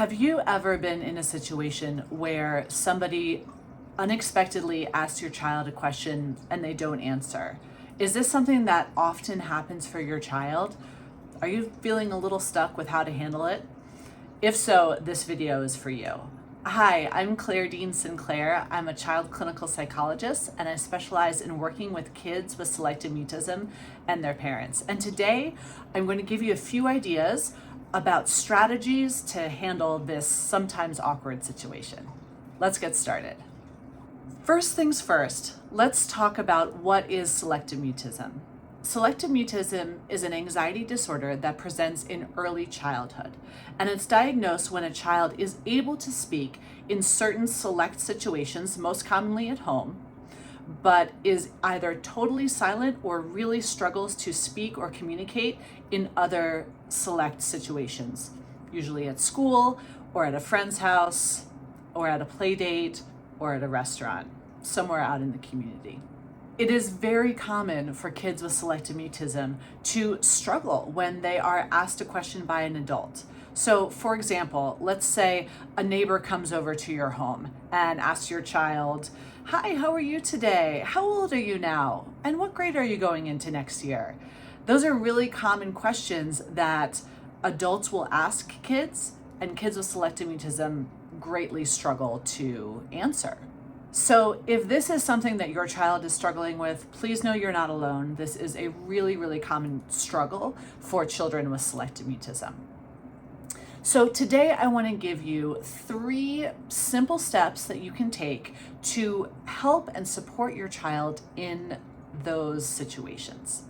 Have you ever been in a situation where somebody unexpectedly asks your child a question and they don't answer? Is this something that often happens for your child? Are you feeling a little stuck with how to handle it? If so, this video is for you. Hi, I'm Claire Dean Sinclair. I'm a child clinical psychologist and I specialize in working with kids with selective mutism and their parents. And today I'm going to give you a few ideas about strategies to handle this sometimes awkward situation. Let's get started. First things first, let's talk about what is selective mutism. Selective mutism is an anxiety disorder that presents in early childhood, and it's diagnosed when a child is able to speak in certain select situations, most commonly at home, but is either totally silent or really struggles to speak or communicate in other select situations, usually at school or at a friend's house or at a play date or at a restaurant, somewhere out in the community. It is very common for kids with selective mutism to struggle when they are asked a question by an adult. So, for example, let's say a neighbor comes over to your home and asks your child, "Hi, how are you today? How old are you now? And what grade are you going into next year?" Those are really common questions that adults will ask kids, and kids with selective mutism greatly struggle to answer. So if this is something that your child is struggling with, please know you're not alone. This is a really, really common struggle for children with selective mutism. So today I want to give you 3 simple steps that you can take to help and support your child in those situations.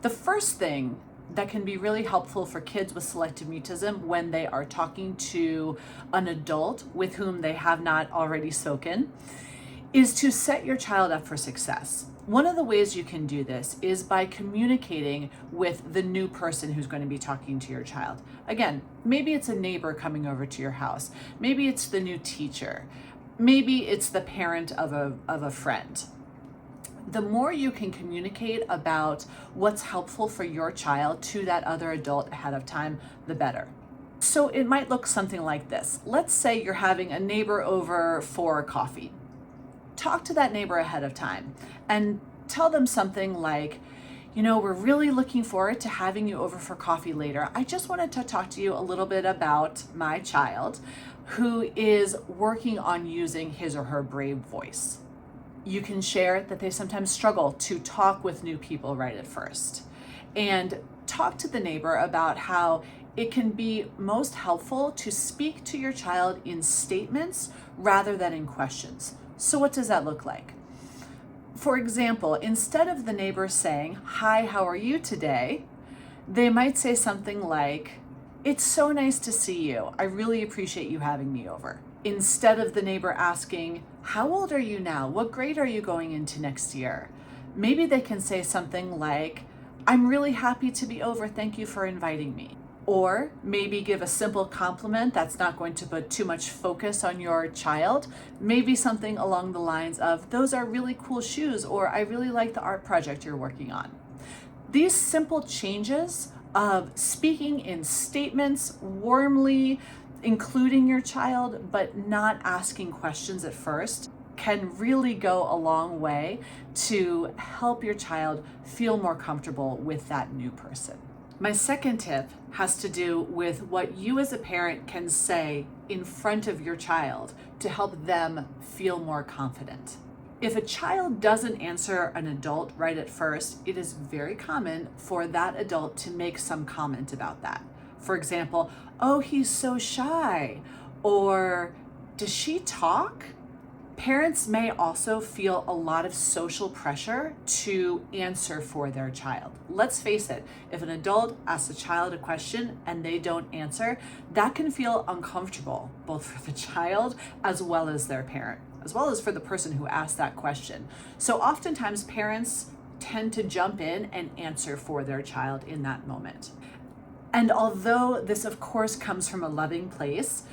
The first thing that can be really helpful for kids with selective mutism when they are talking to an adult with whom they have not already spoken is to set your child up for success. One of the ways you can do this is by communicating with the new person who's going to be talking to your child. Again, maybe it's a neighbor coming over to your house. Maybe it's the new teacher. Maybe it's the parent of a friend. The more you can communicate about what's helpful for your child to that other adult ahead of time, the better. So it might look something like this. Let's say you're having a neighbor over for coffee. Talk to that neighbor ahead of time and tell them something like, we're really looking forward to having you over for coffee later. I just wanted to talk to you a little bit about my child who is working on using his or her brave voice. You can share that they sometimes struggle to talk with new people right at first, and talk to the neighbor about how it can be most helpful to speak to your child in statements rather than in questions. So what does that look like? For example, instead of the neighbor saying, "Hi, how are you today?" they might say something like, "It's so nice to see you. I really appreciate you having me over." Instead of the neighbor asking, "How old are you now? What grade are you going into next year?" maybe they can say something like, "I'm really happy to be over. Thank you for inviting me." Or maybe give a simple compliment that's not going to put too much focus on your child. Maybe something along the lines of, "Those are really cool shoes," or "I really like the art project you're working on." These simple changes of speaking in statements, warmly including your child, but not asking questions at first, can really go a long way to help your child feel more comfortable with that new person. My second tip has to do with what you as a parent can say in front of your child to help them feel more confident. If a child doesn't answer an adult right at first, it is very common for that adult to make some comment about that. For example, "Oh, he's so shy," or "Does she talk?" Parents may also feel a lot of social pressure to answer for their child. Let's face it, if an adult asks a child a question and they don't answer, that can feel uncomfortable, both for the child as well as their parent, as well as for the person who asked that question. So oftentimes parents tend to jump in and answer for their child in that moment. And although this of course comes from a loving place,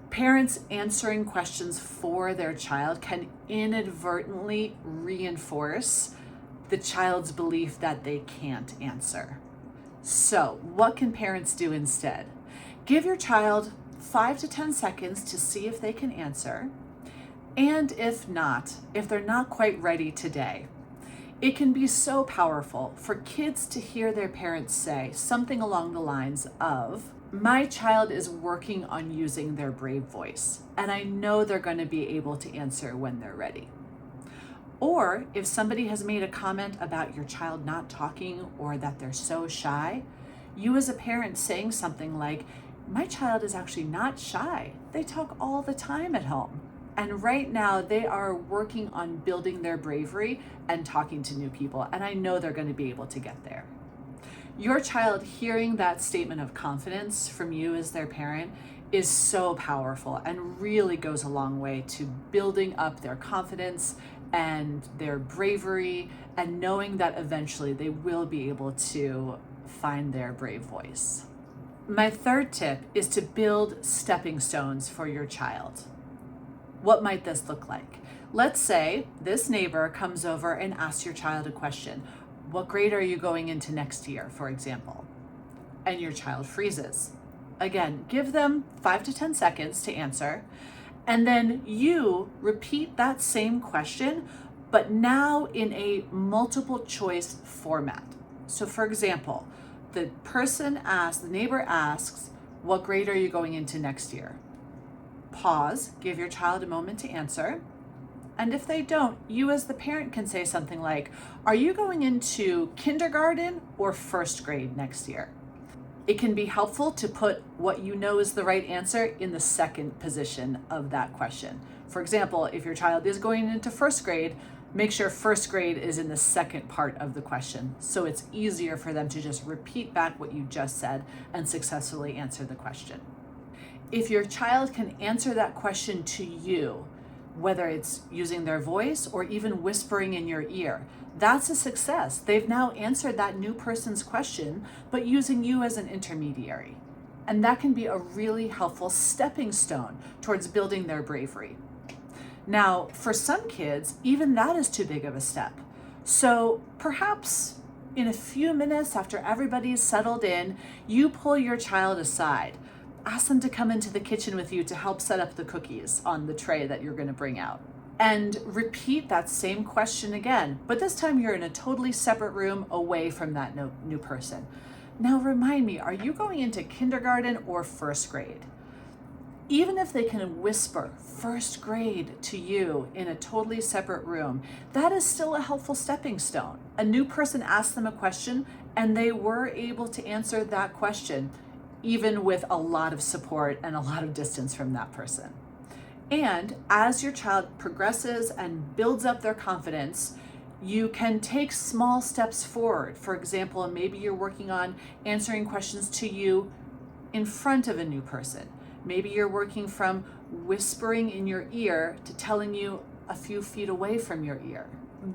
parents answering questions for their child can inadvertently reinforce the child's belief that they can't answer. So, what can parents do instead? Give your child 5 to 10 seconds to see if they can answer. And if not, if they're not quite ready today, it can be so powerful for kids to hear their parents say something along the lines of, my child is working on using their brave voice, and I know they're going to be able to answer when they're ready. Or if somebody has made a comment about your child not talking or that they're so shy, you as a parent saying something like, my child is actually not shy. They talk all the time at home. And right now they are working on building their bravery and talking to new people. And I know they're going to be able to get there. Your child hearing that statement of confidence from you as their parent is so powerful and really goes a long way to building up their confidence and their bravery, and knowing that eventually they will be able to find their brave voice. My third tip is to build stepping stones for your child. What might this look like? Let's say this neighbor comes over and asks your child a question. What grade are you going into next year, for example? And your child freezes. Again, give them 5 to 10 seconds to answer. And then you repeat that same question, but now in a multiple choice format. So for example, the neighbor asks, what grade are you going into next year? Pause, give your child a moment to answer. And if they don't, you as the parent can say something like, are you going into kindergarten or first grade next year? It can be helpful to put what you know is the right answer in the second position of that question. For example, if your child is going into first grade, make sure first grade is in the second part of the question, so it's easier for them to just repeat back what you just said and successfully answer the question. If your child can answer that question to you, whether it's using their voice or even whispering in your ear, that's a success. They've now answered that new person's question, but using you as an intermediary. And that can be a really helpful stepping stone towards building their bravery. Now, for some kids, even that is too big of a step. So perhaps in a few minutes after everybody's settled in, you pull your child aside. Ask them to come into the kitchen with you to help set up the cookies on the tray that you're going to bring out. And repeat that same question again, but this time you're in a totally separate room away from that new person. Now remind me, are you going into kindergarten or first grade? Even if they can whisper first grade to you in a totally separate room, that is still a helpful stepping stone. A new person asked them a question and they were able to answer that question, even with a lot of support and a lot of distance from that person. And as your child progresses and builds up their confidence, you can take small steps forward. For example, maybe you're working on answering questions to you in front of a new person. Maybe you're working from whispering in your ear to telling you a few feet away from your ear.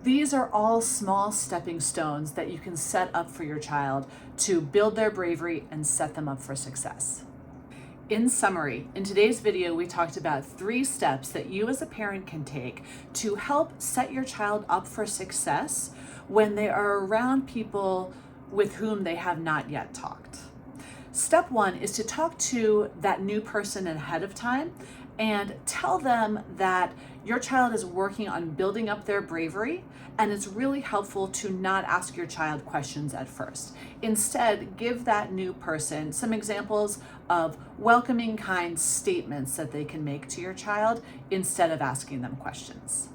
These are all small stepping stones that you can set up for your child to build their bravery and set them up for success. In summary, in today's video, we talked about 3 steps that you as a parent can take to help set your child up for success when they are around people with whom they have not yet talked. Step 1 is to talk to that new person ahead of time and tell them that your child is working on building up their bravery, and it's really helpful to not ask your child questions at first. Instead, give that new person some examples of welcoming, kind statements that they can make to your child instead of asking them questions.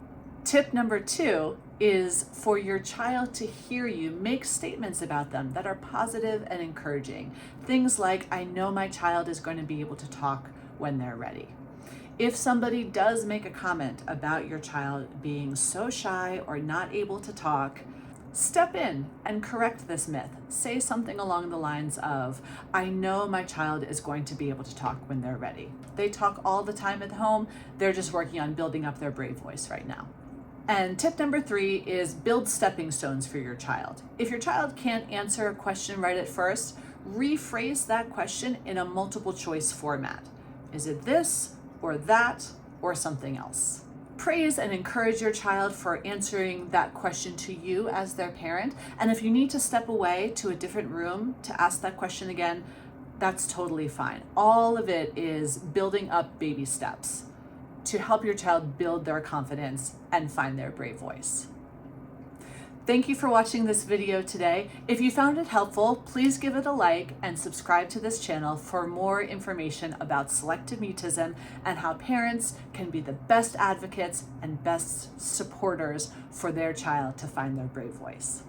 Tip number 2 is for your child to hear you make statements about them that are positive and encouraging. Things like, I know my child is going to be able to talk when they're ready. If somebody does make a comment about your child being so shy or not able to talk, step in and correct this myth. Say something along the lines of, I know my child is going to be able to talk when they're ready. They talk all the time at home. They're just working on building up their brave voice right now. And tip number 3 is build stepping stones for your child. If your child can't answer a question right at first, rephrase that question in a multiple choice format. Is it this or that or something else? Praise and encourage your child for answering that question to you as their parent. And if you need to step away to a different room to ask that question again, That's totally fine. All of it is building up baby steps to help your child build their confidence and find their brave voice. Thank you for watching this video today. If you found it helpful, please give it a like and subscribe to this channel for more information about selective mutism and how parents can be the best advocates and best supporters for their child to find their brave voice.